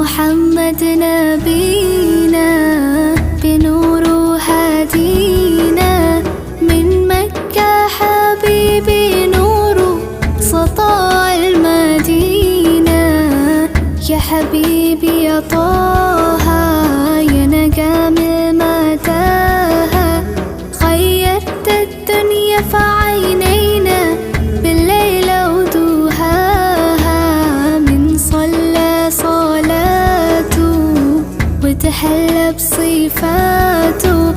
محمد نبينا بنور هادينا، من مكة حبيبي نور سطاع المدينة. يا حبيبي يا طه يا نجم متاهة، خيرت الدنيا في عينينا بالليل ودوهاها. من صلى صلاته وتحلى بصفاته